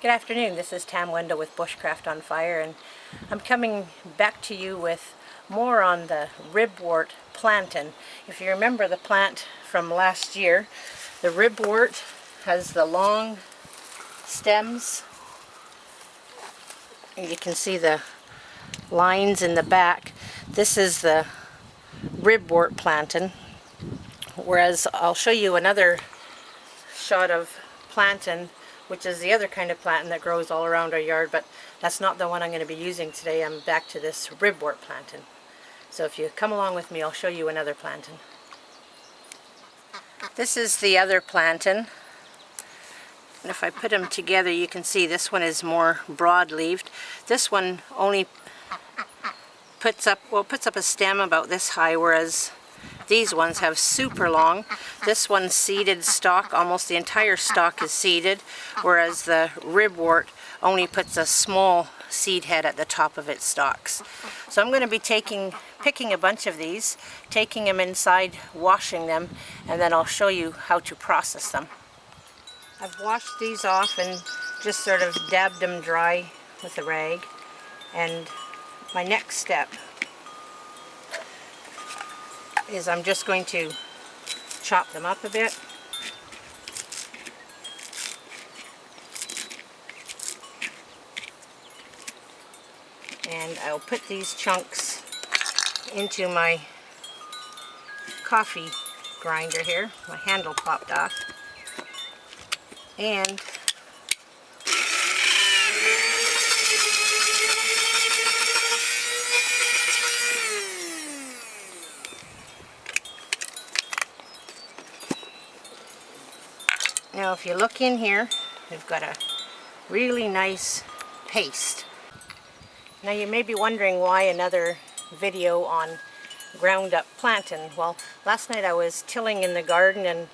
Good afternoon, this is Tam Wendell with Bushcraft on Fire, and I'm coming back to you with more on the ribwort plantain. If you remember the plant from last year, the ribwort has the long stems, and you can see the lines in the back. This is the ribwort plantain, whereas I'll show you another shot of plantain, which is the other kind of plantain that grows all around our yard, but that's not the one I'm going to be using today. I'm back to this ribwort plantain. So if you come along with me, I'll show you another plantain. This is the other plantain, and if I put them together, you can see this one is more broad-leaved. This one only puts up a stem about this high, whereas these ones have super long. This one's seeded stalk, almost the entire stalk is seeded, whereas the ribwort only puts a small seed head at the top of its stalks. So I'm going to be picking a bunch of these, taking them inside, washing them, and then I'll show you how to process them. I've washed these off and just sort of dabbed them dry with a rag, and my next step is I'm just going to chop them up a bit. And I'll put these chunks into my coffee grinder here. My handle popped off. And now if you look in here, we've got a really nice paste. Now you may be wondering why another video on ground up plantain. Well, last night I was tilling in the garden, and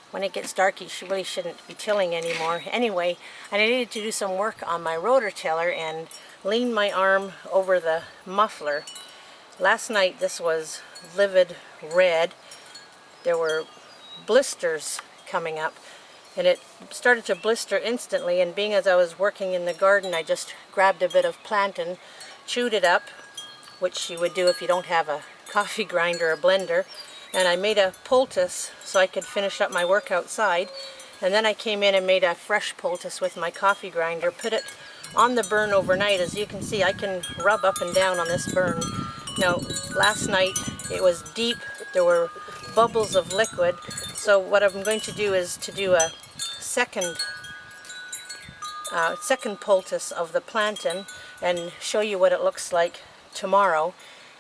when it gets dark you really shouldn't be tilling anymore. Anyway, I needed to do some work on my rototiller and lean my arm over the muffler. Last night this was livid red. There were blisters coming up, and it started to blister instantly, and being as I was working in the garden, I just grabbed a bit of plantain, chewed it up, which you would do if you don't have a coffee grinder or blender, and I made a poultice so I could finish up my work outside. And then I came in and made a fresh poultice with my coffee grinder, put it on the burn overnight. As you can see, I can rub up and down on this burn. Now, last night it was deep, there were bubbles of liquid, so what I'm going to do is to do a second poultice of the plantain and show you what it looks like tomorrow.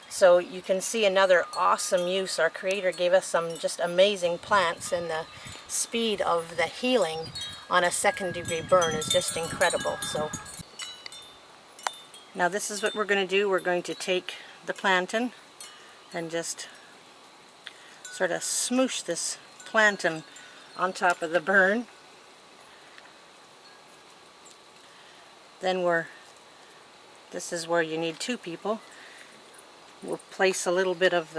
So you can see another awesome use. Our Creator gave us some just amazing plants, and the speed of the healing on a second-degree burn is just incredible. So now this is what we're going to do. We're going to take the plantain and just sort of smoosh this plantain on top of the burn. Then this is where you need two people. We'll place a little bit of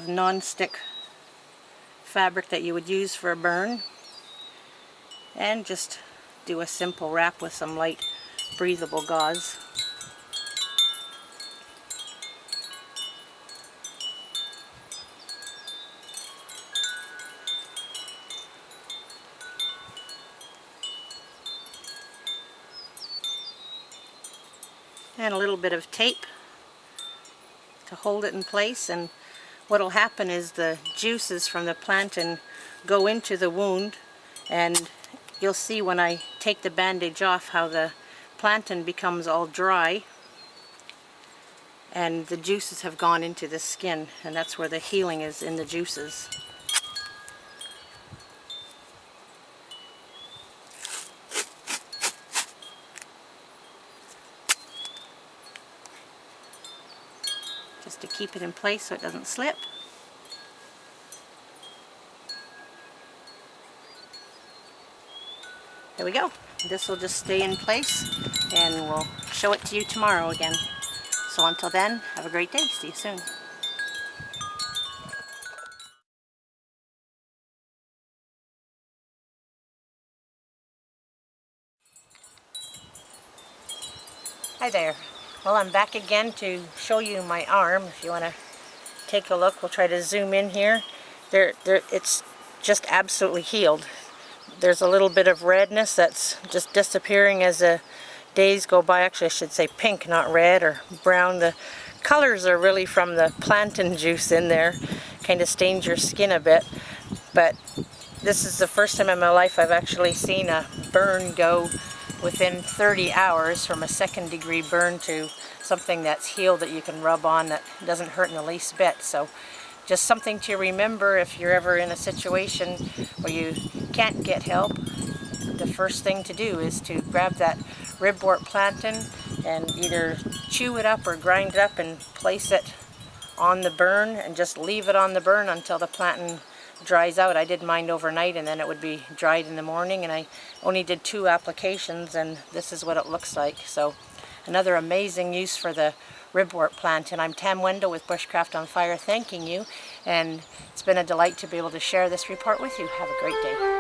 non-stick fabric that you would use for a burn, and just do a simple wrap with some light breathable gauze. And a little bit of tape to hold it in place, and what will happen is the juices from the plantain go into the wound, and you'll see when I take the bandage off how the plantain becomes all dry and the juices have gone into the skin, and that's where the healing is, in the juices. Just to keep it in place so it doesn't slip. There we go. This will just stay in place, and we'll show it to you tomorrow again. So until then, have a great day. See you soon. Hi there. Well, I'm back again to show you my arm. If you want to take a look, we'll try to zoom in here. It's just absolutely healed. There's a little bit of redness that's just disappearing as the days go by. Actually, I should say pink, not red or brown. The colors are really from the plantain juice in there. Kind of stains your skin a bit. But this is the first time in my life I've actually seen a burn go within 30 hours from a second-degree burn to something that's healed that you can rub on that doesn't hurt in the least bit. So just something to remember if you're ever in a situation where you can't get help. The first thing to do is to grab that ribwort plantain and either chew it up or grind it up and place it on the burn and just leave it on the burn until the plantain dries out. I did mine overnight and then it would be dried in the morning, and I only did 2 applications and this is what it looks like. So another amazing use for the ribwort plantain. I'm Tam Wendell with Bushcraft on Fire thanking you, and it's been a delight to be able to share this report with you. Have a great day.